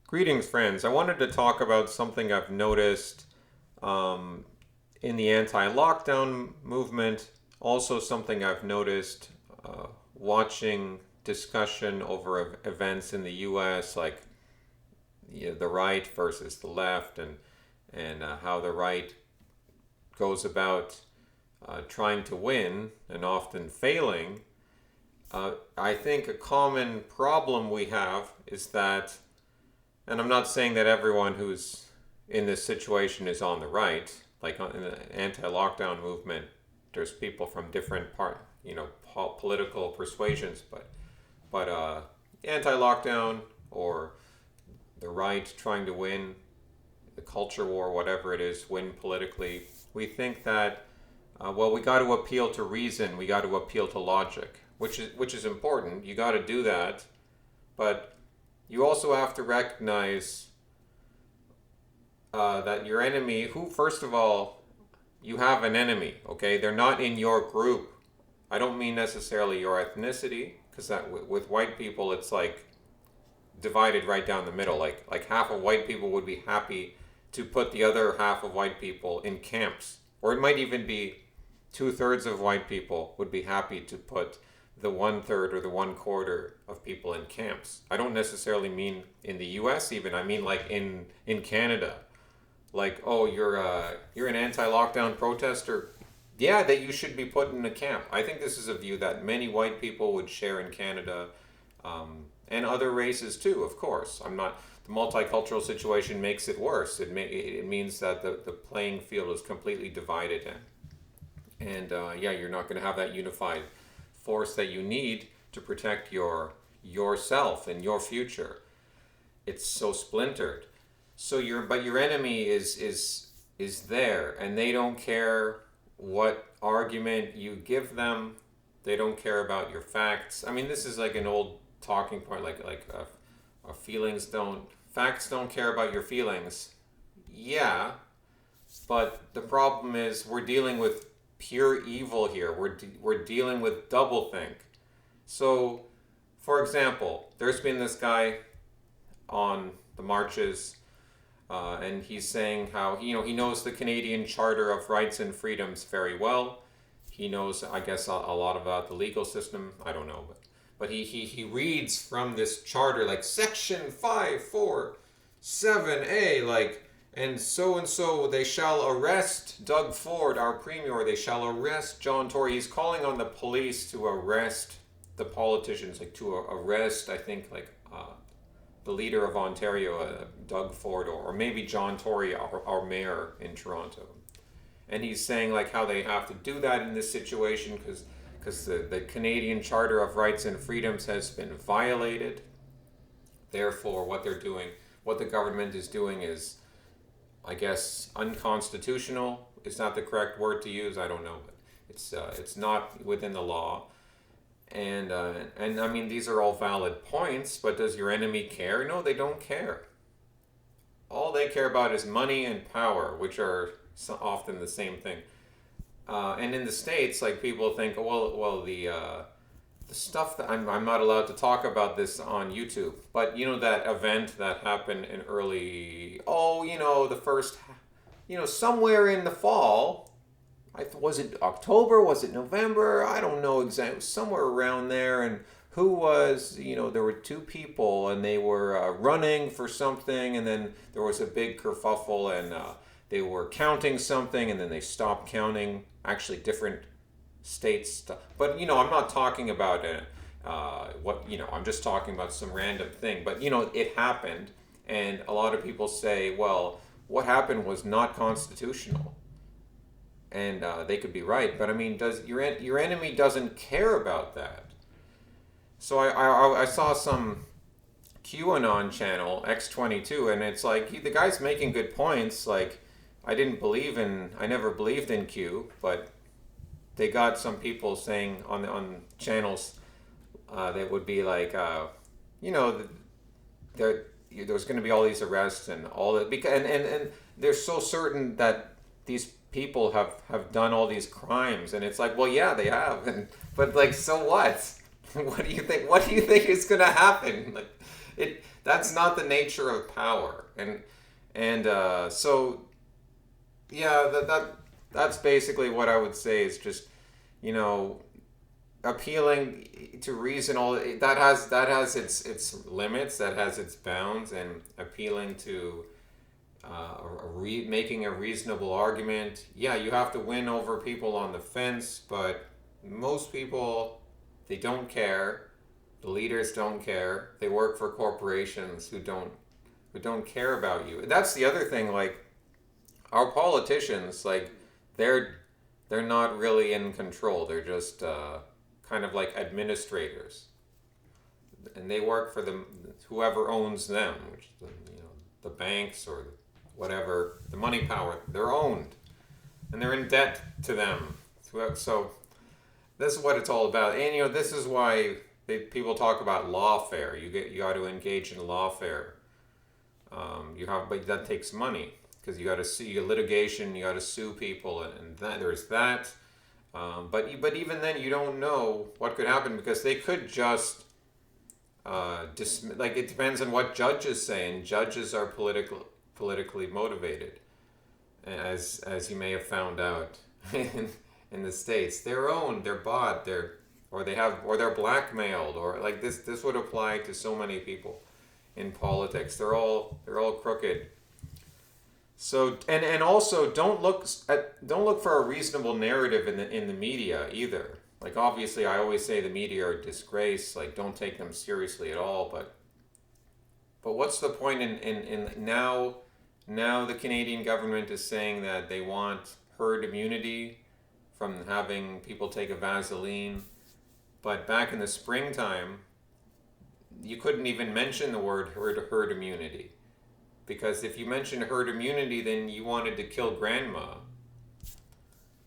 Greetings, friends. I wanted to talk about something I've noticed um, in the anti-lockdown movement. Also, something I've noticed watching discussion over events in the U.S., like the right versus the left, and how the right goes about trying to win and often failing. I think a common problem we have is that, and I'm not saying that everyone who's in this situation is on the right. Like in the anti-lockdown movement, there's people from different political persuasions, but anti-lockdown or the right trying to win the culture war, whatever it is, win politically. We think that we got to appeal to reason, we got to appeal to logic, which is important. You got to do that, but you also have to recognize that your enemy, who, first of all, you have an enemy, okay? They're not in your group. I don't mean necessarily your ethnicity, because that with white people, it's like divided right down the middle. Like half of white people would be happy to put the other half of white people in camps, or it might even be two-thirds of white people would be happy to put the one-third or the one-quarter of people in camps. I don't necessarily mean in the U.S. even. I mean like in Canada. Like, oh, you're an anti-lockdown protester. Yeah, that you should be put in a camp. I think this is a view that many white people would share in Canada, and other races too. Of course, I'm not. The multicultural situation makes it worse. It means that the playing field is completely divided, and yeah, you're not going to have that unified force that you need to protect yourself and your future. It's so splintered. So your enemy is there, and they don't care what argument you give them. They don't care about your facts. I mean, this is like an old talking point, feelings don't facts don't care about your feelings. Yeah, but the problem is we're dealing with pure evil here. We're dealing with doublethink. So, for example, there's been this guy on the marches, and he's saying how he knows the Canadian Charter of Rights and Freedoms very well. He knows, I guess, a lot about the legal system. I don't know, but he reads from this charter, like Section 547A, like, and so they shall arrest Doug Ford, our premier. They shall arrest John Tory. He's calling on the police to arrest the politicians, like to arrest, I think, like the leader of Ontario, Doug Ford, or maybe John Tory, our mayor in Toronto. And he's saying like how they have to do that in this situation because the Canadian Charter of Rights and Freedoms has been violated. Therefore, what the government is doing is, I guess, unconstitutional. Is not the correct word to use. I don't know, but it's not within the law. And I mean, these are all valid points, but does your enemy care? No, they don't care. All they care about is money and power, which are often the same thing. And in the States, like, people think, the stuff that I'm not allowed to talk about this on YouTube, but that event that happened in the first, somewhere in the fall. Was it October? Was it November? I don't know exactly. Somewhere around there. And there were two people and they were running for something. And then there was a big kerfuffle and they were counting something and then they stopped counting. Actually, different states. But, I'm not talking about I'm just talking about some random thing. But, it happened. And a lot of people say, well, what happened was not constitutional. And they could be right, but I mean, does your enemy doesn't care about that? So I saw some QAnon channel X22, and it's like the guy's making good points. Like, I never believed in Q, but they got some people saying on channels that would be like, there's going to be all these arrests and all that, because and they're so certain that these people have done all these crimes, and it's like, well, yeah, they have, but like, so what? What do you think is going to happen? Like, That's not the nature of power. And so yeah, that's basically what I would say is just, you know, appealing to reason. All that has its limits, that has its bounds, and appealing to making a reasonable argument. Yeah, you have to win over people on the fence, but most people, they don't care. The leaders don't care. They work for corporations who don't care about you. That's the other thing. Like, our politicians, like, they're they're not really in control. They're just kind of like administrators, and they work for the whoever owns them, which is the banks or whatever, the money power. They're owned, and they're in debt to them. So this is what it's all about. And this is why people talk about lawfare. You got to engage in lawfare. But that takes money because you got to sue, litigation. You got to sue people, and there's that. But even then, you don't know what could happen because they could just like, it depends on what judges say, and judges are politically motivated, as you may have found out in the States. They're owned, they're bought, they're blackmailed, or like this would apply to so many people in politics. They're all crooked. So and also don't look for a reasonable narrative in the media either. Like, obviously, I always say the media are a disgrace. Like, don't take them seriously at all. But what's the point in now? Now the Canadian government is saying that they want herd immunity from having people take a Vaseline. But back in the springtime, you couldn't even mention the word herd immunity. Because if you mentioned herd immunity, then you wanted to kill grandma.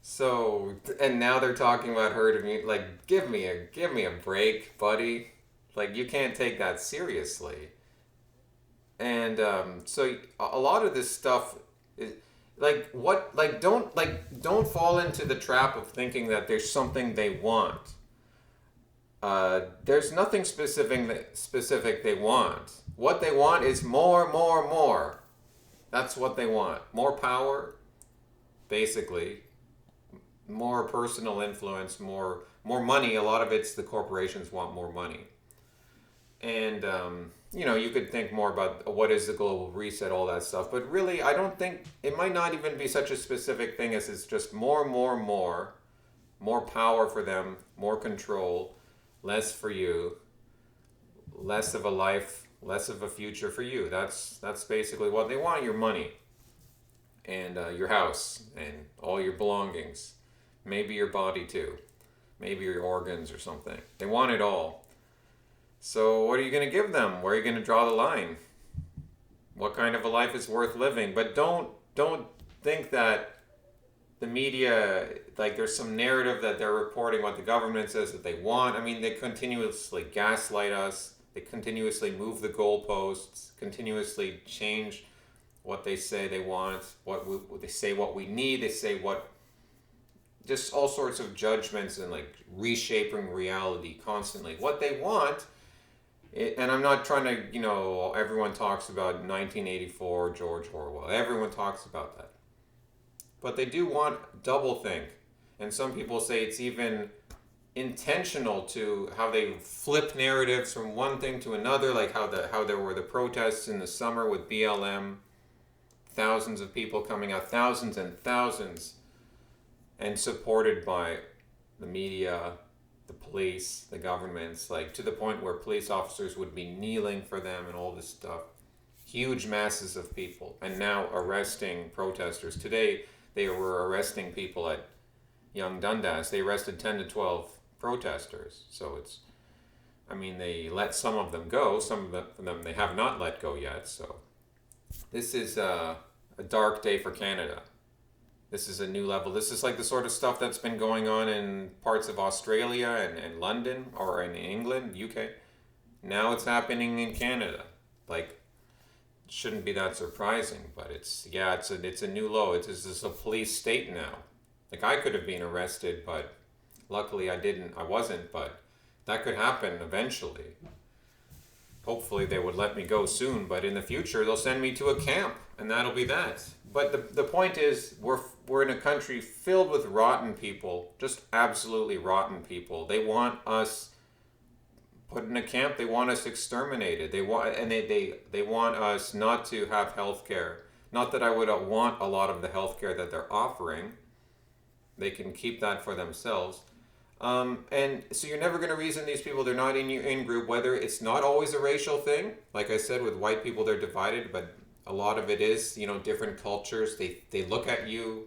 So, and now they're talking about herd immunity. Like, give me a break, buddy. Like, you can't take that seriously. And so a lot of this stuff is don't fall into the trap of thinking that there's something they want. There's nothing specific they want. What they want is more, more, more. That's what they want. More power, basically. More personal influence, more money. A lot of it's the corporations want more money. And, you could think more about what is the global reset, all that stuff. But really, I don't think, it might not even be such a specific thing as it's just more power for them, more control, less for you, less of a life, less of a future for you. That's basically what they want: your money and your house and all your belongings, maybe your body too, maybe your organs or something. They want it all. So what are you going to give them? Where are you going to draw the line? What kind of a life is worth living? But don't think that the media, like, there's some narrative that they're reporting what the government says that they want. I mean, they continuously gaslight us. They continuously move the goalposts, continuously change what they say they want, they say what we need, they say just all sorts of judgments and, like, reshaping reality constantly. What they want, and I'm not trying to, everyone talks about 1984, George Orwell. Everyone talks about that. But they do want doublethink. And some people say it's even intentional to how they flip narratives from one thing to another, like how there were the protests in the summer with BLM, thousands of people coming out, thousands and thousands, and supported by the media, the police, the governments, like, to the point where police officers would be kneeling for them and all this stuff. Huge masses of people. And now arresting protesters. Today, they were arresting people at Yonge-Dundas. They arrested 10 to 12 protesters. So they let some of them go. Some of them they have not let go yet. So this is a dark day for Canada. This is a new level. This is like the sort of stuff that's been going on in parts of Australia and London, or in England, UK. Now it's happening in Canada. Like, it shouldn't be that surprising, but it's a new low. It's a police state now. Like, I could have been arrested, but luckily I wasn't, but that could happen eventually. hopefully they would let me go soon, but in the future they'll send me to a camp, and that'll be that. But the point is, we're in a country filled with rotten people, just absolutely rotten people. They want us put in a camp. They want us exterminated. They want us not to have health care. Not that I would want a lot of the health care that they're offering. They can keep that for themselves. And so you're never going to reason these people, they're not in your in group, whether it's not always a racial thing. Like I said, with white people, they're divided, but a lot of it is, different cultures. They look at you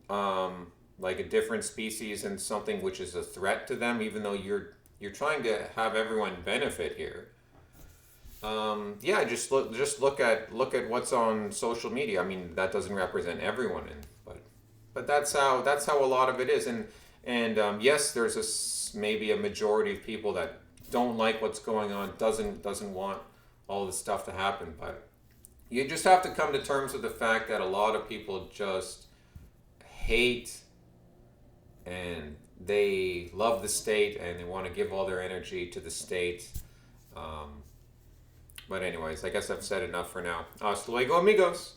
like a different species and something which is a threat to them, even though you're trying to have everyone benefit here. Yeah, just look at what's on social media. I mean, that doesn't represent everyone, but that's how a lot of it is. And yes, there's maybe a majority of people that don't like what's going on, doesn't want all this stuff to happen, but you just have to come to terms with the fact that a lot of people just hate, and they love the state, and they want to give all their energy to the state. But anyways, I guess I've said enough for now. Hasta luego, amigos.